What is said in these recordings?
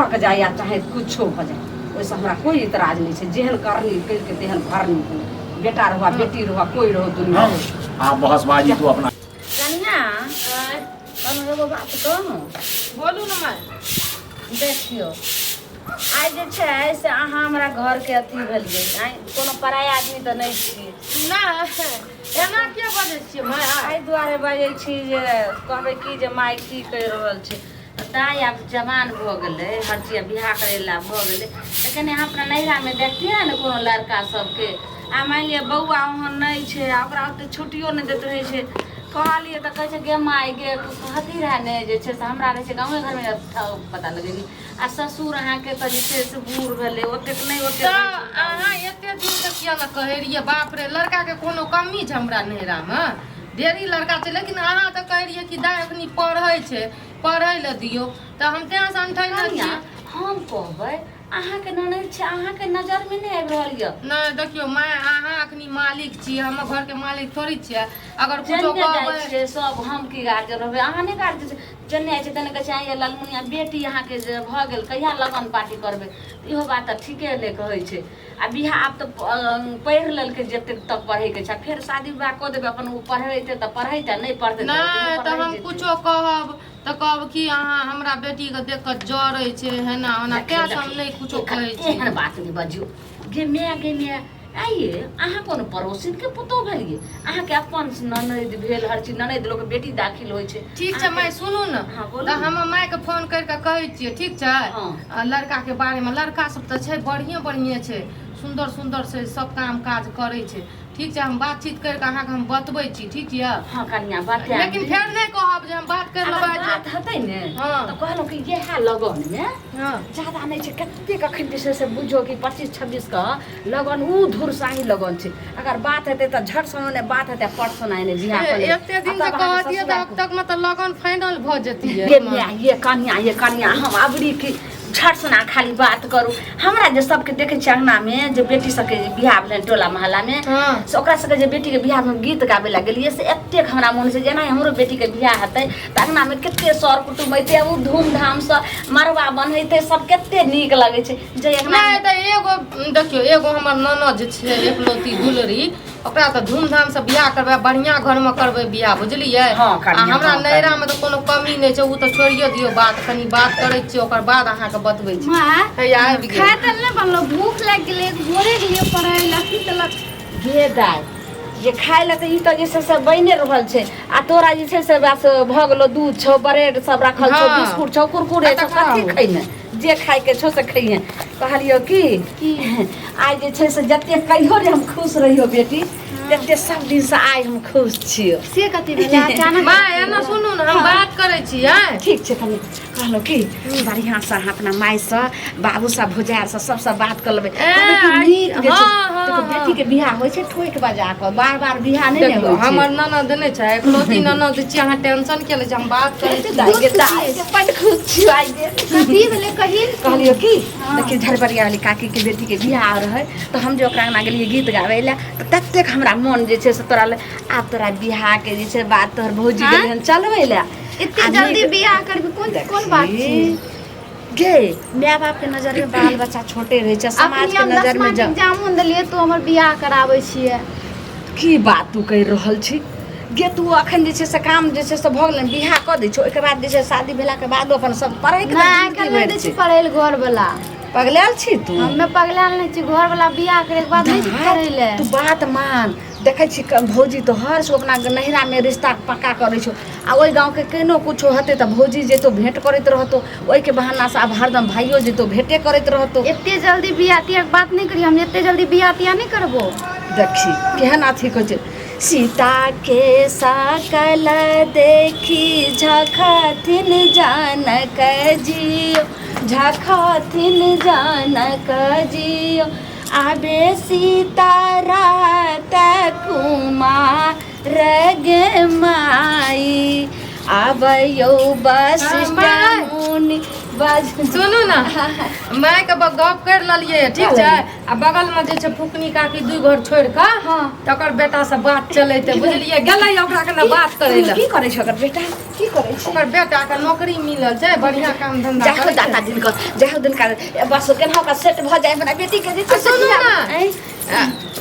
लटक जाए या चाहे कुछो हो जाए, वैसे हमरा कोई इतराज नहीं है। जेहन करनी कह के तेहन भरनी, बेटा रहो बेटी रहो कोई रहो दुनिया। हाँ बहसबाजी तू अपना कनिया कौन एगो बात कहूँ, बोलू न माय। देखियो आइ जे छै से अहाँ हमरा घर के अथी भेलियै, आइ कोनो पराया आदमी तऽ नहि छियै ना एना किया बजै छियै माय? एहि दुआरे बजै छी जे कहबै कि जे माय की कहि रहल छै। दाइ आब जवान भऽ गेलै, हर चीज बियाह करै ला भऽ गेलै, तऽ कनि अहाँ अपना नैहरामे देखतियै ने कोनो लड़का सबके। आ मानि लिअ बौआ ओहन नहि छै, ओकरा ओतेक छुट्टियो नहि दैत रहै छै। कहलियै तऽ कहै छै गे माय गे कहती रहै ने जे छै से हमरा रहै छै गाँवे घरमे पता लगेली। आ ससुर अहाँके तऽ जे छै से बूढ़ भेलै, ओतेक नहि ओतेक अहाँ एते दिन तक किया न कहै रहियै? बाप रे, लड़का के कोनो कमी छै हमरा नैहरामे? ढेरी लड़का छै, लेकिन अहाँ तऽ कहै रहियै कि दाइ अखनी पढ़ै छै, पढ़ै लए दियौ, तऽ हम तेँ से अंठै न छियै। हम कहबै अहाँके ननद छै, अहाँके नजरमे नहि आबि रहल यऽ? नहीं देखियो माय, अहाँ अखनी मालिक छी, हम घर के मालिक थोड़ी छियै। अगर कुछो कहबै सब हम की गार्जियन रहबै, अहाँ नहि गार्जियन जन्ने छै तने कहै छै आइ लालमुनिया बेटी अहाँके जे भऽ गेल कहिया लगन पार्टी करबै? इहो बात तऽ ठीके नहि कहै छै। आ बियाह आब तऽ पढ़ि लेलकै जतेक तक पढ़ैके छै, फेर शादी विवाह कऽ देबै, अपन ओ पढ़ेतै तऽ पढ़ेतै, नहि पढ़तै नहीं तऽ हम कुछो कहब तऽ कहब कि अहाँ हमरा बेटी के देख कऽ जरै छै हेना ओना, तेँ से हम नहीं कुछो कहै छी। एहन बात नहीं बजियो गे माय आइये अहाँ कोनो पड़ोसिन के पुतोह भेलियै, अहाँके अपन ननद भेल, हर चीज ननद लोग बेटी दाखिल होइ छै। ठीक छै माय, सुनू न, तऽ हम माय के फोन कर के कहै छियै, ठीक छै? लड़का के बारे में, लड़का सब तऽ छै बढ़िए छै, सुंदर सुंदर से सब काम काज करै छै, ठीक छै? हम बातचीत करके अहाँके हम बतबै छी, ठीक यऽ? हाँ कनिया बात, लेकिन फेर नहीं कहब जे हम बात कर लेबै। बात हेतै ने तऽ कहलहुँ कि इएह लगन में ज्यादा नहीं छै, कतेक अखन जे छै से बुझो कि 25-26 का लगन उ धुरसाही लगन छै। अगर बात हेतै तऽ झट समय ने बात हेतै, परसों आइ ने बियाह कर ले। एते दिन से कहतियै तऽ अब तक में तो लगन फाइनल भ जेतियै। ये कनिया हम अबरी की झट सना खाली बात करू। हमरा जे सबके देखे छियै अंगना में जे बेटी सबके बियाह भेलै टोला मोहल्ला में, से ओकरा सबके जे बेटी के बियाह में गीत गाबै ला गेलियै, से एतेक हमरा मोन से जेना हमरो बेटी के बियाह हेतै तऽ अंगना में कते सर कुटुम अइतै, उ धूमधाम से मरवा बनैतै, सब कते नीक लगै छै। जे नहीं तऽ एगो देखियो, एगो हमर ननद छै एकलौती गुलरी, ओकरा तऽ धूमधाम से बियाह करबै, बढ़िया घर में करबै बियाह, बुझलियै? हमरा नैहरा में तऽ कोनो कमी नहीं छै, उ तऽ छोड़िए दियौ बात, कनी बात करै छियै ओकर बाद अहाँके बतबै छी। खाए तऽ नहि बनलो, भूख लागि गेलै, भोरे गेलियै पढ़ै लए, की देलक गे दाइ जे खाय लए तऽ ई तऽ जे छै से बनि रहल छै, आ तोरा जे छै से बस भऽ गेलो, दूध छौ, ब्रेड सब रखल छौ, बिस्कुट छौ, कुरकुरे छौ, कथी खैने जे खायके छौ से खैहे। कहलियो कि आइ जे छै से जते कहियो रे हम खुश रहियो बेटी, तते सब दिन से आइ हम खुश छियो। से कथी भेलै अचानक? माय एना सुनू न, हम बात करै छियै। ठीक छै कनी कहलो कि बढ़िया से अपना माय से बाबू से भौजाई से सबसे बात कर लेबै। देखो बेटी के बियाह होइ छै ठोक बजा के, बार बियाह नहीं होइ छै। हमर ननद नहीं छै, एकलौती ननद छी, अहाँ टेंशन के ले जे हम बात करै छी। दाइ बड़ खुश छियो आइ गे। कथी भेलै कही? कहलियो कि देखिए झरबरिया वाली काकी के बेटी के बियाह रहे, तो हम जे ओकरा अंगना गेलियै गीत गाबै ला, तऽ ततेक हमरा मन जे छै से तोरा आब तोरा बियाह के जे छै बात तोहर भौजी गेलियन चलबै ला, इतनी जल्दी बियाह करबी कोन बात छै गे? माय बाप के नजर में बाल बच्चा छोटे रहे छै, समाज के नजर में जामुन देलियै तो हमर बियाह कराबै छियै। की बात तू कहि रहल छी गे? तू अखन जे छै से काम जे छै से भऽ गेलै, बियाह कऽ दै छौ, ओहिके बाद जे छै शादी भेला के बाद अपन सब पढ़ै के नहीं छी पढ़ै ले घर वाला। पगलाल छी तू? हमें पगलाल नहीं छी, घर वाला बियाह करे के बाद नहीं पढ़ै ले। तू बात मान, देखै छी भौजी तो हर सो अपना नैहरा में रिश्ता पक्का करै छौ, आ ओहि गाँव के केनो कुछो हेतै तऽ भौजी जेतो भेंट करैत रहतो, ओहि के बहाना से आब हरदम भाइयो जेतो भेंटे करैत रहतो। एते जल्दी बियाह तियाह के बात नहीं करी, हम एते जल्दी बियाह तियाह नहीं करबो। देखी केहन अथी कहै छै, सीता के सकल देखी झखथिन जानक जियो, झखथिन जानक जियो, आबे सीता रात कुमार गे माई, आबयो वशिष्ठ मुनि बाज सुनू ना माय के गप कर ललिए ठीक छै आ बगल में जे छै फुकनी काकी 2 घर छोड़ के तकर बेटा से बात चलेते बुझलिए गेलै ओकरा के बात करे ले की करे छै ओकर बेटा की करे छै ओकर बेटा के नौकरी मिलल छै बढ़िया काम धंधा जाहो दादा दिन का जाहो दिन का बस केनहो का सेट भ जाए बना बेटी के जे सुनू ना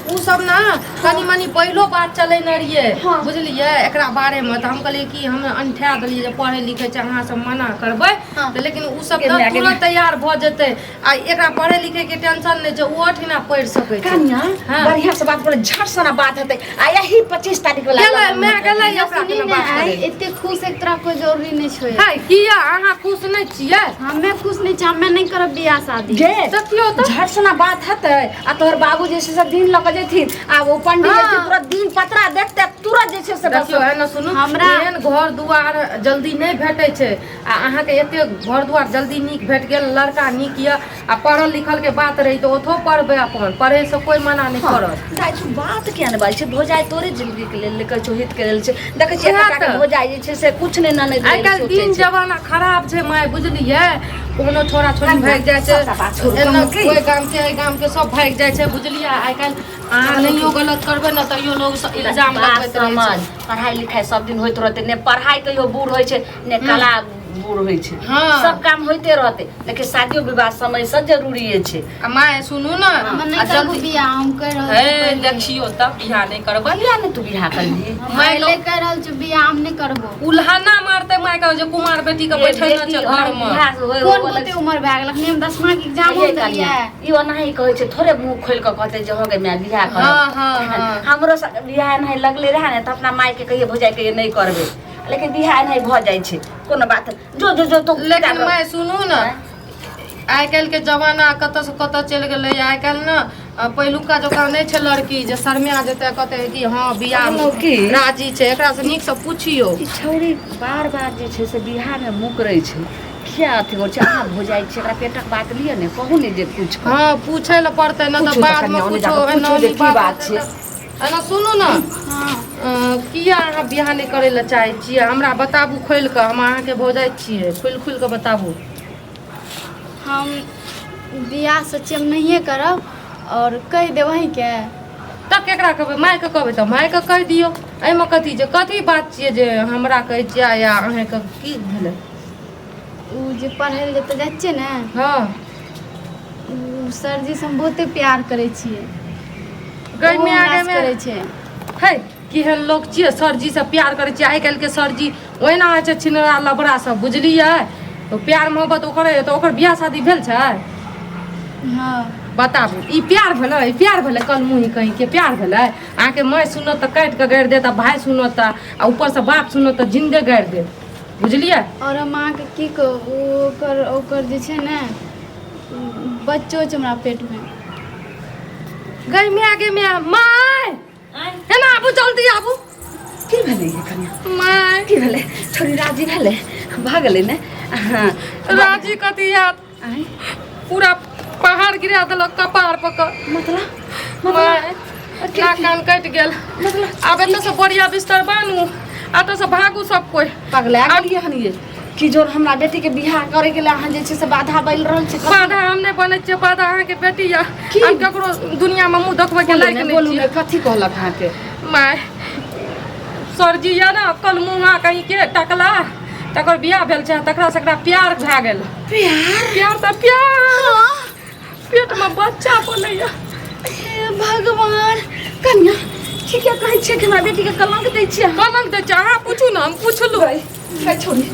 उ सब ना कनी मनी पहिलो बात चले न रहिए बुझलिए एकरा बारे में त हम कहलिए कि हम अंठा देलिए जे पढ़े लिखे छै अहाँ सब मना करबै त लेकिन उ सब त तुरंत तैयार भ जेतै आ एकरा पढ़े लिखे के टेंशन नै छै उ अठिना पढ़ सकै छै कन्या बढ़िया से बात करे झट सना बात हेतै आ यही 25 तारीख वाला गेलै मैं गेलै ओकरा के बात करे एते खुश एक तरह कोई जरूरी नहीं छै है किया अहाँ खुश नै छियै हमें खुश नहीं छी हमें नहीं करब बियाह शादी गे देखियो त झट सना बात हेतै आ तोहर बाबू जे से दिन लग जेथिन आ वो पंडित जे पूरा दिन पत्रा देखते तुरंत जे से देखियो है ना सुनू हमरा एहन घर दुआर जल्दी नहीं भेटै छै आ अहाँ के एते घर दुआर जल्दी नीक भेट गेल लड़का नीक य आ पढ़ल लिखल के बात रही तो ओथो पढ़बे अपन पढ़े से कोई मना नहीं करत दाइ तू बात किया ने बाज छै भोजाय तोरे जिंदगी के लेल लेकर हित के लेल छै देखै छियै एकटा के भोजाय जे छै से कुछ नहीं ना नहीं आइ काल्हि दिन जमाना खराब छै माय बुझलिए कोनो छोरा छोरी भाग जाय छै एना कोई गाम के गाम के सब भाग जाय छै बुझलिए आइ काल्हि अहाँ नहियो गलत करबै न तैयो लोग इल्जाम लगबैत रहै छै पढ़ाई लिखाई सब दिन होइत रहते ने पढ़ाई कहियो बूढ़ होइ छै ने कला बूढ़ होइ छै सब काम होइते रहते लेकिन शादियो विवाह समय से जरूरी छै आ माय सुनू ना हम नहीं करब बियाह हम कर रहल हे देखियो त बियाह नहीं करबै बियाह नहीं तू बियाह करबी मैं ले कर रहल छी बियाह हम नहीं करबो उल्हाना मारते माय के जे कुमार बेटी के बैठै न छै घर में कोन कते उम्र भए गेल हम 10वां के एग्जाम हो देलिए ई ओनाही कहै छै थोड़े मुंह खोल के कहते जे हो गे मैं बियाह करब हमरो बियाह नहीं लगले रहे ने त अपना माय के कहिए भौजाई के नहीं करबे लेकिन बियाह नहीं भ जाय छै कोनो बात जो तो लेकिन मैं सुनू ना आइ काल्हि के जमाना कत से कत चलि गेलै आइ काल्हि ना पहिलुका जकाँ नहीं छै लड़की जे शर्मिया जेते कहते कि हाँ बियाह राजी छै एकरा से नीक से पूछियो ई छौरी बार बार जे छै से बियाह में मुकरै छै क्या अथी हो छै अहाँ भौजाई छै एकरा पेटक बात लियो ने कहू ने जे कुछ हाँ पूछे ल पड़ते न त बाद में कुछो की बात छै ना सुनू ना किया अहाँ बियाह नहीं करे ला चाहे छियै हमरा बताबू खोल के हम अहाँ के भौजाई छियै खुल के बताबू हम बियाह सच्ची हम नहीं करब और कह दे वहीं के तब केकरा कहबै माय के कहबै त माय के कह दियो एमे कथी बात छियै जे हमरा कहै छियै या अहाँ के की भेलै उ जे पढ़ै ले त जाइ छै ने हाँ उ सर जी से हम बहुते प्यार करे छियै गई में आगे में करे छै है केहन लोग छियै सरजी से प्यार करे छियै आइ काल्हि के सरजी ओहिना होइ छै छिनरा लबड़ा सब बुझलियै तो प्यार मोहब्बत ओकर बियाह शादी भेल छै हाँ बताबू ई प्यार भेलै कल मुही कहीं के प्यार भेलै अहाँके माय सुनत तऽ काटि के गाड़ि देत आ भाई सुनत आ ऊपर से बाप सुनत तऽ जिंदे गाड़ि देत बुझलियै और हम अहाँके की कहू ओकर जे छै ने बच्चो छै हमरा पेट में गई में माय है ना आबू जल्दी आबू की भेलै ये कन्या माय की भेलै छोरी राजी भेलै भागले ने राजी कथी याद पूरा पहाड़ गिरा देलक कपार पकड़ मतलब माय नाक कान कटि गेल आब एतऽ से बढ़िया बिस्तर बानू एतऽ से भागू सब कोई पगला गेलिए हन ये कि जोर हमरा बेटी के बियाह करे के लिए अहाँ जे छै से बाधा बन रहल छै बाधा हम नहीं बने छियै बाधा अहाँ के बेटी या हम ककरो दुनिया में मुंह देखबै के लायक नहीं बोलू ने कथी कहलक अहाँ के माय सरजी या ना कल मुँहा कहीं के टकला तकर बियाह भेल छै तकरा से प्यार भए गेल प्यार त प्यार पेट में बच्चा बोलैया हे भगवान कन्या ठीक है कहै छै कि हमरा बेटी के कलंक दै छियै कलंक दै छियै अहाँ पूछू ना हम पूछलू भाई छोड़ी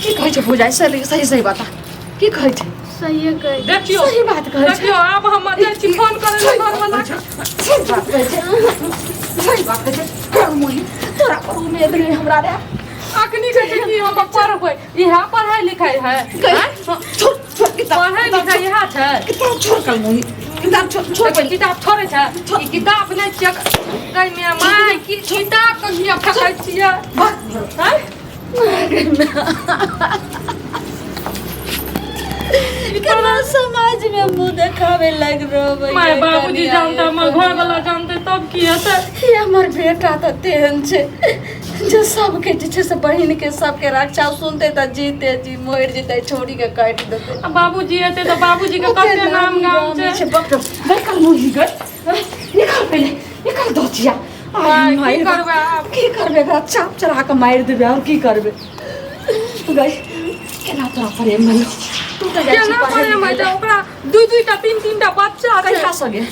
की कहै छै भौजाई सही बता की कहै छै सही कह देखियो सही बात कहै छै देखियो आब हम जाइ छी फोन करे ले घर वाला के सही बात कहै छै सही बात कहै छै मोही तोरा पर उम्मीद नहीं हमरा रे अखनी के कि हम पढ़बै इहा पढ़ाई लिखाई है छोड़ किताब पढ़ाई लिखाई इहा छै किताब छोड़ कल मोही किताब छोड़ किताब छोड़े छै ई किताब नहीं छियै कहि में माय की किताब कहिया फेकै छियै हैं केना समाज में मुंह देखावे लग रहो माय बाबूजी जानता हमर घर वाला जानते तब की हेतै ये हमर बेटा त तेहन छै जो सबके जे छै से बहिन के सबके रक्षा सुनते त जीते जी मर जेते छोड़ी के काट देते। अब बाबूजी एते तो बाबूजी के कते नाम गाम छै। बकल मुही गई निकाल पहले निकाल दचिया। की करबे आप? की करबे एकरा चाप चढ़ा के मार देबे और की करबे गई केना तोरा प्रेम भइल तू त जाइ छी केना करे मैं ओकरा दुई टा तीन टा बच्चा छै। कहिया सगे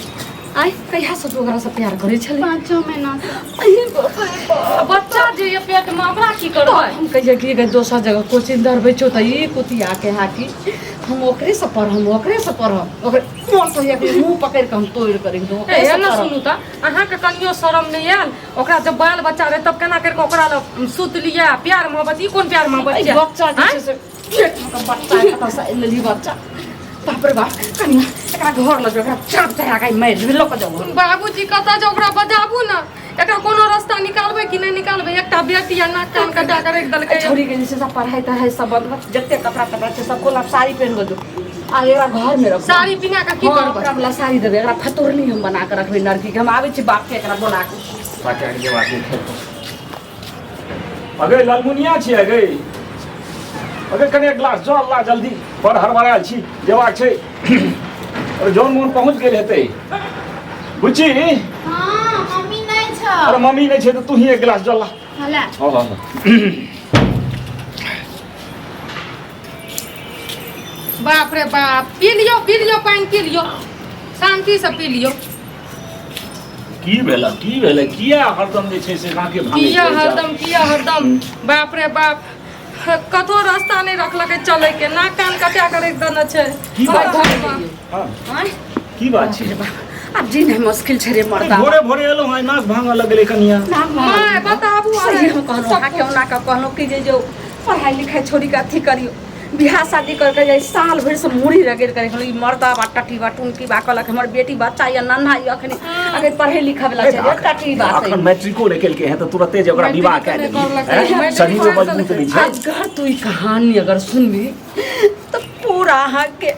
आई कहिया से तू ओकरा से प्यार करे छले? 5 महीना से। अरे बाप रे बाप। बच्चा जे ये पेट में ओकरा की करबै? हम कहिए कि गई दोसर जगह कोचिंग धरबै छौ त ई कुतिया के हाकी हम ओकरे से पढ़म ओकरे ओकरे मोर से एक मुंह पकड़ के हम तोड़ कर दो। ए ना सुनू त अहाँ के कनियो शरम नहीं आयल? ओकरा जब बाल बच्चा रहे तब केना करके ओकरा ल सुत लिया प्यार मोहब्बत ई कोन प्यार मोहब्बत छै? बच्चा जे छै से पेट में का बच्चा कता से लेली बच्चा बाप रे बाप कनिया एकरा घर लग एकरा चाप चढ़ा के मार देबे लोक जाऊ। बाबूजी कता जे ओकरा बजाबू ना एकरा कोनो रास्ता निकालबै कि नहीं निकालबै? एकटा बेटी या नाक कान कटा कर रख देलकै। छोड़ी के जैसे सब पढ़ाई तढ़ाई सब बंद जत्ते कपड़ा तपड़ा छै सब कोला साड़ी पहन गो आ एकरा घर में रख साड़ी पिन्हा के की करबै? एकरा वाला साड़ी देबे एकरा फतोरनी हम बना के रखबे लड़की के हम आबै छी बाप के एकरा बोला के पाचा के जवाब दे। अगे लालमुनिया छी अगे अगे कने ग्लास जो अल्लाह जल्दी बड़ हड़बड़ायल छी जेबाक छै। अरे जौन मोन पहुंच गेल हेतै बुच्ची। हां मम्मी नहीं छ। अरे मम्मी नहीं छै तो तू ही एक गिलास जो अल्लाह। हला हां बाप रे बाप पी लियो पानी पी लियो शांति से पी लियो। की भेला किया हरदम जे छै से काके भागे किया हरदम बाप रे बाप कतो रास्ता नहीं रखलकै चले के नाक कान कटा कर एक देने छै। की बात घर छै? में हां की बात छै? अब जीन है मुश्किल छे रे मर्दा। भोरे भोरे एलो है नाक भांगा लगले कनिया। मैं बताबू सही हम कहलो हा केना का कहलो कि जे जो पढ़ाई लिखाई छोड़ी के अथी करियो बियाह शादी करके जाई साल भर से मुड़ी रगड़ करे ई मर्दा बा टटी बा टुनकी बा कहलक हमर बेटी बच्चा या नन्हा या अखनी अगर पढ़े लिखे वाला छै टटी बात है। अखन मैट्रिको लेके के है तो तुरंते जे ओकरा विवाह कर दे शरीर में मजबूत नहीं छै। अगर तू ई कहानी अगर सुनबी तो पूरा अहाँ के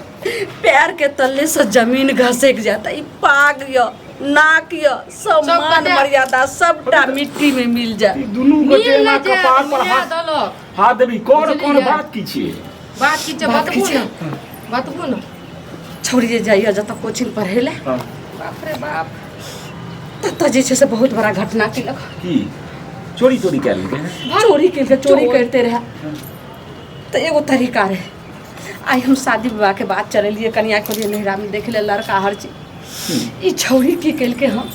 पैर के तले से जमीन घसक जाता। ई पाग यो नाक यो सम्मान मर्यादा सबटा मिट्टी में मिल जाए। दुनू गोटे ना कपाल पर हाथ देबी कौन बात की छिए? बात की छै बतबू ना छोड़ी जे जाइए जत कोचिंग पढ़े ले बाप रे बाप तत जे छै से बहुत बड़ा घटना केलक। की चोरी कर लेके चोरी करते रहे तो एगो तरीका रहे। आई हम शादी विवाह के बात चलिए कनिया के लिए नहरा में देख ले लड़का हर चीज ई छौरी की कल के हम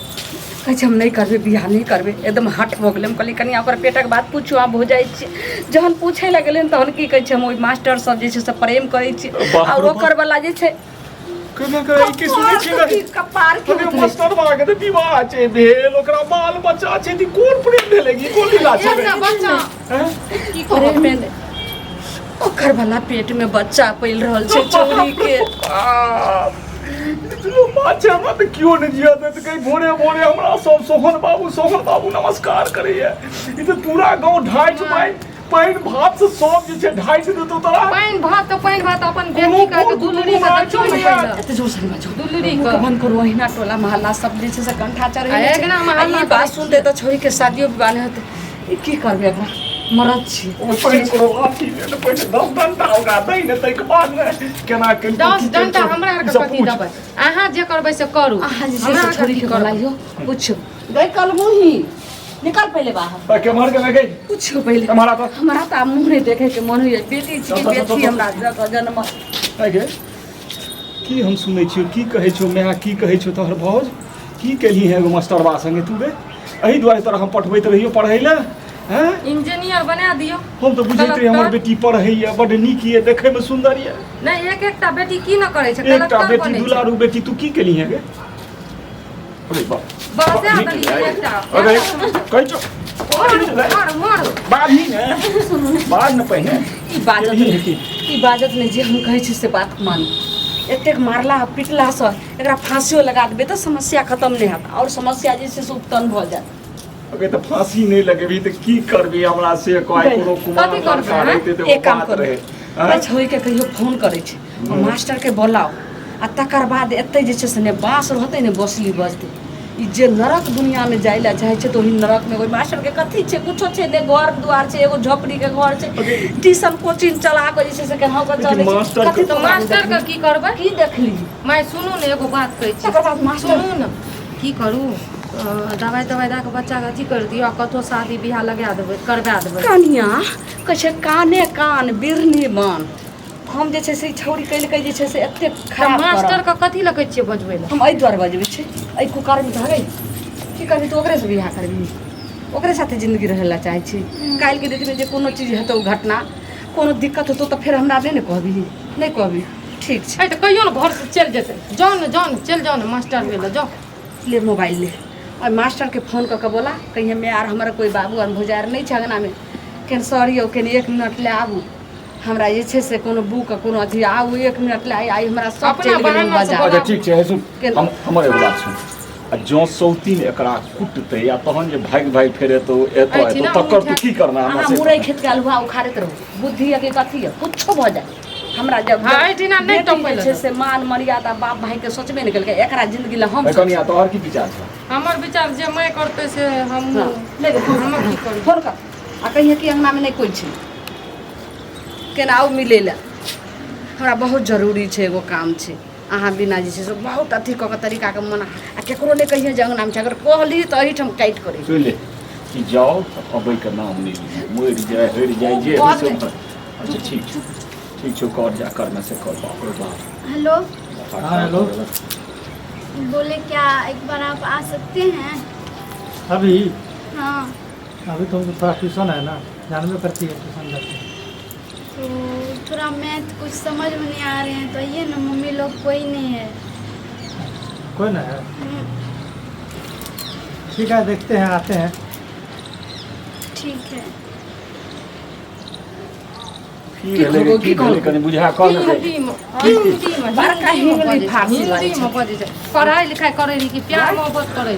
कहे हम नहीं करबे बियाह नहीं करबे एकदम हट हो गए। हम कहली कनिया ओकर पेटक बात पूछू आप हो जाए जहन पूछे लगे तहन की कहे हम ओइ मास्टर सब जे छै से प्रेम करे छी और ओकर वाला जे छै कने करे के सुनै छी ना कपार के मास्टर बा के विवाह छै भेल ओकरा बाल बच्चा छै ती कोन प्रेम भेलेगी कोन लीला छै? बच्चा की करे में ओकर वाला पेट में बच्चा पैल रहल छै चोरी के। बात छै मत क्यों नहीं जिया दे कहीं भोरे हमरा सब सोहन बाबू नमस्कार करैया। ई तो पूरा गांव ढाई पाइन भात से सब जे छै ढाई से देतो तोरा पाइन भात अपन बेटी का के दुलरी का देखो ना एते जोर से बाजो दुलरी का का बंद करो अहिना टोला मोहल्ला सब जे छै से कंठा चढ़े अहिना मोहल्ला ई बात सुनते तो छोरी के शादियो विवाह नहीं होते। ई की करबे एकरा मरद छी ऊपर करो अथी ने तो पहले 10 डंडा होगा दई ने तई के बाद में केना के 10 डंडा हमरा आर के कथी देबै? अहाँ जे करबै से करू अहाँ जे हमरा से आर छोरी के के करू। बोलाइयो पूछो गई कल मुही निकल पहले बाहर के मार के लगे पूछो पहले तुम्हारा तो हमरा तो मुंह नहीं देखे के मन होइए बेटी छी बेटी हमरा जन्म आगे की हम सुनै छियो की कहै छौ मैं की कहै छौ तोहर भौज की केली है एगो मास्टरबा संगे तू बे एही दुआरे तोरा हम पठबैत रहियो पढ़ै ले हैं इंजीनियर बना दियो। हम तो बुझैत रही हमर बेटी पढ़ैया बड नीक ये देखे में सुंदर ये नहीं एकटा बेटी की न करे छै एकटा कलेक्टर बेटी बने छै। दुलारू बेटी तू की केली है गे? अरे बाप बसे आदमी एकटा अरे कहै छौ मोर बाद ही ने बाद न पहने ई बाजत नहीं जे हम कहै छी से बात मान एतेक मारला पिटला से एकरा फांसियो लगा देबे तो समस्या खत्म नहीं होत और समस्या जे से उत्पन्न भ जात। अगे तो फांसी नहीं लगेबी तो की करबी हमरा से कोई कोनो कुमार कथी करबै, लड़का रहते तो एक काम बात करो रहे भाई छोरी के कहियो फोन करे छै और मास्टर के बोलाओ आ तकर बाद एते जे छै से ने बांस रहते ने बसली बजते ई जे नरक दुनिया में जाइला चाहे छै तो ही नरक में कोई मास्टर के कथी छै कुछो छै ने घर दुआर छै एगो झोपड़ी के घर छै ट्यूशन कोचिंग चला के जे छै से केना के चले छै कथी तो मास्टर का की करबै की देखली मैं सुनू ने एगो बात कहै छी तकर बाद मास्टर सुनू न की करू दवाई दए के बच्चा के अथी कर दियौ कतौ शादी बियाह लगा देबै करबा देबै कनिया कहै छै काने कान बिरनी मान हम जे छै से छौरी कैल के जे छै से एते खराब मास्टर का कथी लगै छियै बजबै ला हम एहि दुआरे बजबै छी एहि कुकार में धरै की करबी तो ओकरे से बियाह करबी ओकरे साथे जिंदगी रहै ला चाहै छी काल्हि के डेट में जे कोनो चीज हेतौ घटना कोनो दिक्कत होतौ तो फिर हमरा नहीं कहबी ठीक छै तो कहियो न घर से चल जेतै जाओ न चल जाओ न मास्टर के जाओ ले मोबाइल ले और मास्टर के फोन करके बोला कहीं हमें यार हमारा कोई बाबू और भुजार नहीं छै अंगना में केन सॉरी हो केन 1 मिनट ले आबू हमरा जे छै से कोनो बुक कोनो अथी आबू 1 मिनट ले आई हमरा सब चलि गेल बाजार अच्छा ठीक छै सुन हमर एगो बात सुन आ जो सौतीन एकरा कुटतै या तहन जे भाग फेर एतो तकर तो की करना हमरा हमरा मुरई खेत के अलुआ उखाड़ैत रहू बुद्धि है कि कथी है कुछो भ जाए हमरा जब हाँ, एहिठिना नहीं टपैले छै से मान मर्यादा बाप भाई के सोचबे नहीं केलकै एकरा जिंदगी ला हम कनिया तोहर की विचार छै हमर विचार जे मैं करते से हम ले हमर की करू फोन कर आ कहिए कि अंगना में नहीं कोई छै केना आउ मिले ला हमरा बहुत जरूरी छै एगो काम छै अहाँ बिना जे छै से बहुत अथी कऽ के तरीका के मना आ केकरो नहीं कहिए जे अंगना में छै अगर कहली तो एहिठाम काटि करे सुन ले कि जाओ अबै के नाम नहीं मोर जाए हर जाए जे अच्छा ठीक छो कर जा करना से कर बाप रे बाप हेलो हाँ हेलो बोले क्या एक बार आप आ सकते हैं अभी हाँ अभी तो थोड़ा ट्यूशन है ना जानवे करती है ट्यूशन जाती है तो थोड़ा मैथ कुछ समझ में नहीं आ रहे हैं तो आइए ना मम्मी लोग कोई नहीं है कोई ना है ठीक है देखते हैं आते हैं ठीक है की भेलै कनि बुझा कह बड़का हिंगली फांसी वाली छै। पढ़ाई लिखाई करे रही कि प्यार मोहब्बत करे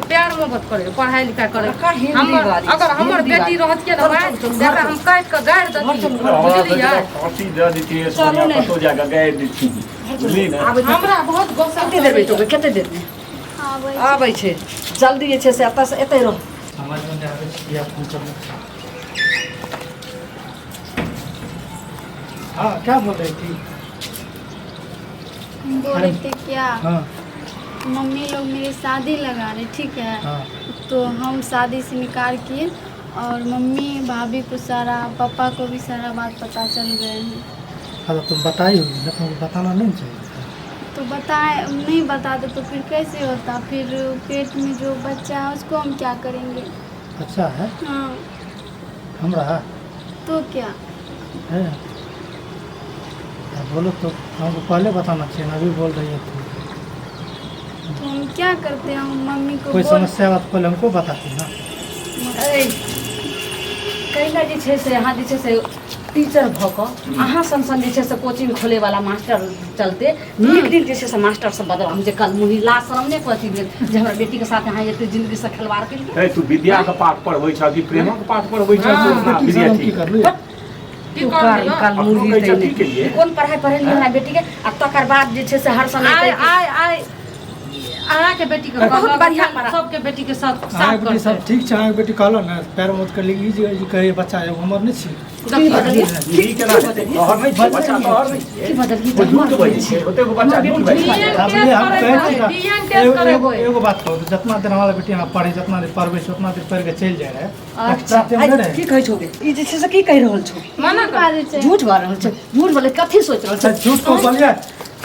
प्यार मोहब्बत करे पढ़ाई लिखाई करे बड़का हिंगली वाली अगर हमर बेटी रहत के ना भाई जकरा हम काट के गाड़ देती बुझलियै फांसी दे देती है सोनिया कतो जाके गाड़ देती बुझली ना हमरा बहुत गुस्सा कते देर बैठोगे कते देर में हाँ वही आबै छै जल्दी जे छै से एतऽ से एतै रह समझ में नहीं आ रही आप फोन करना हाँ क्या बोल रही थी बोले थे क्या हाँ मम्मी लोग मेरी शादी लगा रहे ठीक है हाँ तो हम शादी से निकाल किए और मम्मी भाभी को सारा पापा को भी सारा बात पता चल गए हैं हाँ तुम बताई होगी ना तुमको बताना नहीं चाहिए तो बताए नहीं बताते तो फिर कैसे होता फिर पेट में जो बच्चा है उसको हम क्या करेंगे अच्छा है हाँ हमरा तो क्या है बोलो तो हमको पहले बताना चाहिए ना अभी बोल रही है तुम तो हम क्या करते हैं हम मम्मी को कोई बोल समस्या बात पहले हमको बताती ना कैला जे छै से अहाँ जे छै से टीचर भऽ कऽ अहाँ सन जे छै से कोचिंग खोले वाला मास्टर चलते नीक दिन जे छै से मास्टर सब बदला मुझे कल मुही लास्ट शरम नहि कथी भेल जे हमरा बेटी के साथ अहाँ एते जिंदगी से खिलवाड़ केलिए है तू विद्या का पाठ पढ़बै छ कि प्रेम का पाठ पढ़बै छ हम की कर लूँ की कर लियो कल मुही की देने केलिए कोन पढ़ाई पढ़ेलिए हमरा बेटी के आ तकर बाद जे छै से हर समय आय अहाँ के बेटी के बहुत बढ़िया पढ़ा सबके बेटी के साथ अहाँ साथ बेटी सब करते ठीक छै अहाँ बेटी कहलो ना पैर मत कर ली ई कहे बच्चा है हमर नहीं छी ई केना तोहर नहीं छै बच्चा तोहर नहीं छै की बदल ओ झूठ बजै छै ओते गो बच्चा झूठ बजै छै हम डीएन टेस्ट करे होय एगो बात कहू जितना देर हमारा बेटी यहाँ पढ़े जितना देर पढ़बै छै उतना देर पढ़ के चलि जाए रहे एक्स्ट्रा टाइम दे की रहे कहै छोगे ई जे छै से की कहि रहल छौ मना कर झूठ बाजि रहल छै झूठ बोले कथी सोच रहल छै झूठ को बोलिए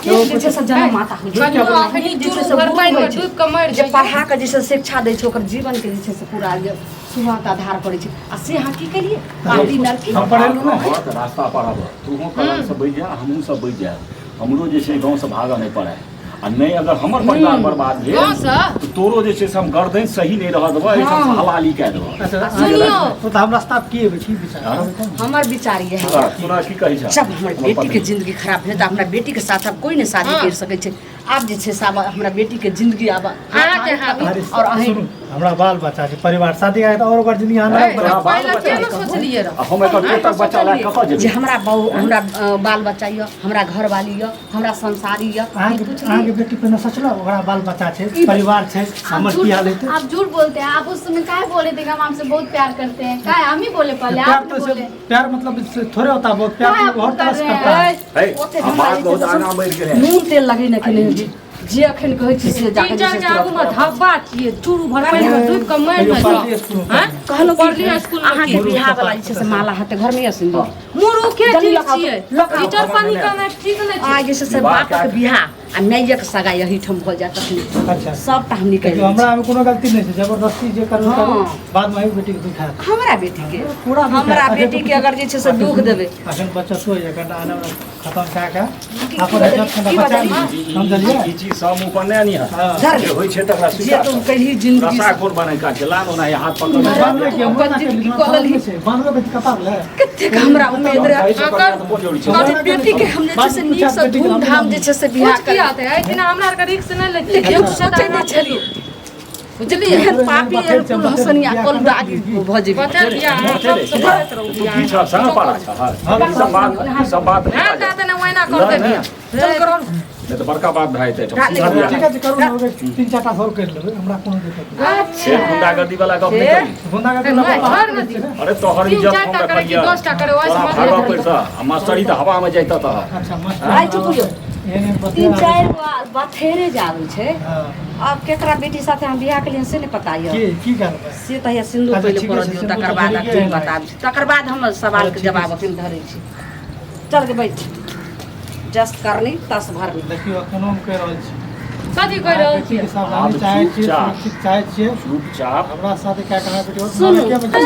जे छै से जनम माता होइ छै कनियो अखनी जे छै जुड़ से घर पाइन में बुझै छै। डूब के मर जे पढ़ा के जे छै से शिक्षा दै छै ओकर जीवन के जे छै से पूरा जे सुहाग आधार करै छै आ से अहाँ की केलिए पार्टी लड़की हम पढ़ेलू ना हाँ तो रास्ता पर अब तू कलम से बैठ जा हमहूँ सब बैठ जाए हमरो जे छै गाँव से भागऽ नहीं पड़े आ नहीं अगर हमर परिवार बर्बाद भेल गाँव से तो तोरो जे छै से हम गर्दन सही नहीं रह देबो एहिठाम से हलाली कए देबो अच्छा सुनियो तो हम रास्ता की है की विचार हमर विचार ये है तोरा की कहै छ जब हमर बेटी के जिंदगी खराब भेल तऽ हमरा बेटी के साथ अब कोई नहीं शादी कर सकै छै आप जे छै से आब हमरा बेटी के जिंदगी आब अहाँके हाथ अरे और अहीं सुनू हमरा बाल बच्चा छै परिवार शादी आए और ओकर जिंदगी अहाँ अलग बना पहिले के न सोचलिए रह हम एकर पेटक बच्चा ला कतऽ जे जेबै हमरा बहु हमरा बाल बच्चा य हमरा घर वाली य हमरा संसारी य अहाँके बेटी पे न सोचलो ओकरा बाल बच्चा छै परिवार छै हमर की हाल हेतै आप झूठ बोलते हैं। आप उस समय काहे बोले थे कि हम आपसे बहुत प्यार करते हैं? काहे हम ही बोले पहले, प्यार आप तो नहीं से बोले। प्यार मतलब इससे थोड़े होता है बहुत प्यार हाँ, तो बहुत आप तरह से कर करता है है हमार बहुत आना मरि गेलै नून तेल लगे न कि नहीं जे अखन कहै छी से जाके टीचर के आगू में धब्बा छिए चूरू भर पानी में डूब के मर कहियो न पार्टी जाओ स्कूल में हैं कहलो पढ़लिए स्कूल में अहाँके की बियाह वाला जे छै से माला हाथे घर में सिंदूर मुरुखे जल्दी ठीक लगाओ, छिए लगाओ। टीचर पानी करना ठीक नहीं छै आगे से बापक बियाह आ मायक सगा यही ठम भ जात तखन अच्छा सबटा हम निकल देखियो हमरा में कोनो गलती नहीं छै जबरदस्ती जे करू करू हाँ। बाद में एक बेटी के दुख है हमरा बेटी के पूरा दुख हमरा है। बेटी के अगर जे छै से दुख देबै अखन बच्चा सो जाए कटा आने वाला खत्म कए के की अपन बदली- इज्जत की खंडा बचा बदली? हम जलिए ई चीज सब ऊपर नहि आनी है हां जे होइ छै तकरा जे स्वीकार तुम कहिली जिंदगी रसा खोर बनै का छै लानो ना हाथ पकड़ बांधले के हम ना के बांधले से बांधले बेटी कपार ले कतेक हमरा उम्मीद रहे छै बेटी के हम जे छै से नीक से धूमधाम जे छै से बियाह कुछ की आते है कि ना हमरा के रिक्स नहीं लेते लेकिन सोचै नहि छलियै बुझलियै एहन पापी एहन कुल हसनिया कल आगे भ जेबै बच्चा बियाह सब से करत रहू बियाह पीछा सा पारा छै सब बात नहीं हां दादा ने वैना कर दे बियाह चल करो नहीं तो बड़का बात भए जेतै ठीक है करू ना तीन चार टा और कर लेबै हमरा कोनो दिक्कत नहीं से गुंडागर्दी वाला गप नहीं करी गुंडा का मैं छोड़ न दी अरे तोहर तीन इज्जत चार हम टा करे कि रखलिए 10 टा करे वैसे मत भागवा ले पैसा आ मास्टरी तो हवा में जाता था अच्छा आइ मस्त चुप जो एने तीन बतिया चार बथेरे जाबै छै हां अब केकरा बेटी साथे हम बियाह केलियन से नहीं पता य की करबै से तहिया सिंदूर अच्छा, पहिले ठीक है, पड़ल सिंदूर तकर तो बाद पड़िए अखन है। बताब तकर बाद हम सवाल के ठीक है, जवाब अखन धरै छी चल के बैठ जस्ट करनी तस भरनी देखियो कोनो कह रहल छी कथी कह रहल छी बेटी सावधानी चाहे छी चुपचाप। सुरक्षित चाहे छी चुपचाप हमरा साथे क्या करना बेटी और सुनू क्या बचे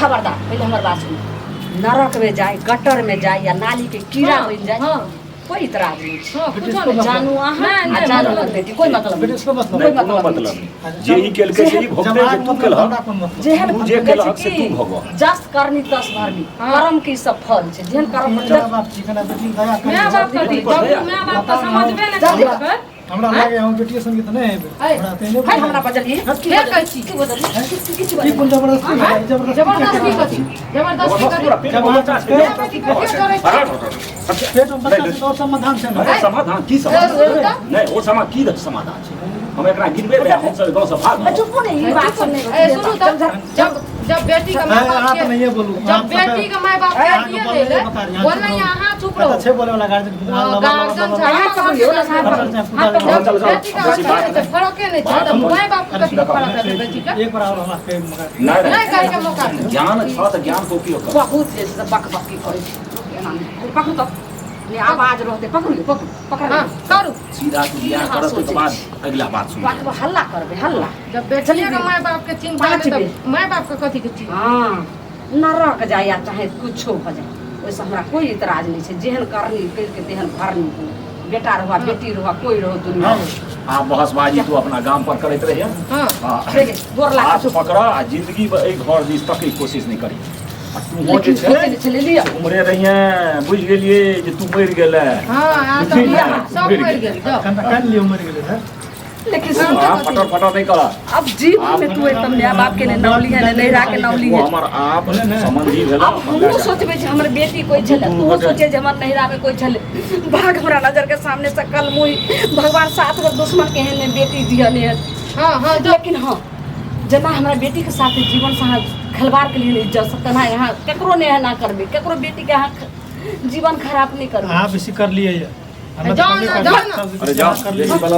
खबरदार पहले हमर बात सुन नरक में जाए गटर में जाए या नाली के कीड़ा बन जाए हां कोई इतराज नहीं छै। हां कुछ नहीं जानू अहाँ नहीं, आ नहीं, जानू मतलब- हमर बेटी कोई मतलब बेटी नहीं इसको मतलब नहीं कोई कोनो मतलब मतलब जे ई केलकै से ई भोगतै जे तू केलह जेहन तू जे केलहक से तू भोगह जस करनी तस भरनी हाँ। कर्म की सब फल छै जेहन कर्म जब आप चिकन बेटी दया मैं बाप कर कथी जब मैं बाप का समझबे नहीं जल्दी कर हमरा लागे हम बेटी संग त नहीं है। हमरा तेने है हमरा बजलिए के कहै छी की बजलिए किछ की कोन जबरदस्ती है? जबरदस्ती कथी जबरदस्ती कथी पूरा पेट में बच्चा छै मैं बेटी के के करे छी पेट में बच्चा छै तो और समाधान छै अरे ना समाधान की समाधान नहीं वो समा की समाधान छै हम एकरा गिरबे बे हम सब गांव से भाग चुप नहीं ई बात सुन ए सुनो तो जब बेटी का माँ बाप आप के नहीं ये बोलू जब बेटी का माँ बाप के दिए दे ले बोलना यहाँ चुप रहो अच्छे बोले वाला गार्जियन गार्जियन से यहाँ पकड़ियो ना साहब चल जाओ बेटी का ऐसी बात से फर्क नहीं छै तो माँ बाप को कथी फर्क है बेटी का एक बार और हमरा पे मगा नहीं नहीं कहे के मौका दे। ज्ञान छ त ज्ञान को उपयोग कर बहुत जे से बक बक की करे छै पकड़ू तो ने आवाज रहते पकड़ू पकड़ हाँ करू सीधा तू ज्ञान करत के बाद अगला बात सुन बात हल्ला करबे हल्ला जब बेटी का माँ बाप के चिंता है पाँच तो माँ बाप का कथी के चिंता हाँ नरक जाए या चाहे कुछो हो जाए ओइसे हमरा कोई इतराज नहीं छै जेहन करनी कल के तेहन भरनी बेटा रहुआ बेटी रहुआ कोई रहो दुनिया में। आ बहसबाजी तू अपना गांव पर करैत रहे हाँ देखिए, गोर लाग हाथ पकड़ा आ जिंदगी में एक घर दिस तक कोशिश नहीं करी आ तू हो जे लेकिन छै सोचे चले लिया उमरे रहिए बुझ गेलिए जे तू मरि गेले हाँ यहाँ तो सब मर गए जाओ कान लियो मर गेले है लेकिन हाँ, सुन, आप फटर फटर नहीं करा अब जीवन में तू एकदम माँ बाप के ने नौली है ने नैरा के नौली वो है हमर आप संबंधी भेला अब हमहूँ सोचबे जे हमर बेटी कोई छले तू सोचे जे हमर नैरा में कोई छले भाग हमरा नजर के सामने से कल मुई भगवान साथ गो दुश्मन के ने बेटी दियले है हाँ हाँ जो लेकिन हाँ जना हमरा बेटी के साथ जीवन साथ खिलवाड़ के लिए इज्जत सकना यहाँ केकरो ने ना करबे केकरो बेटी के यहाँ जीवन खराब नहीं करबे आप इसी कर लिए जाओ ना, जाओ ना। अरे जाओ बेटी वाला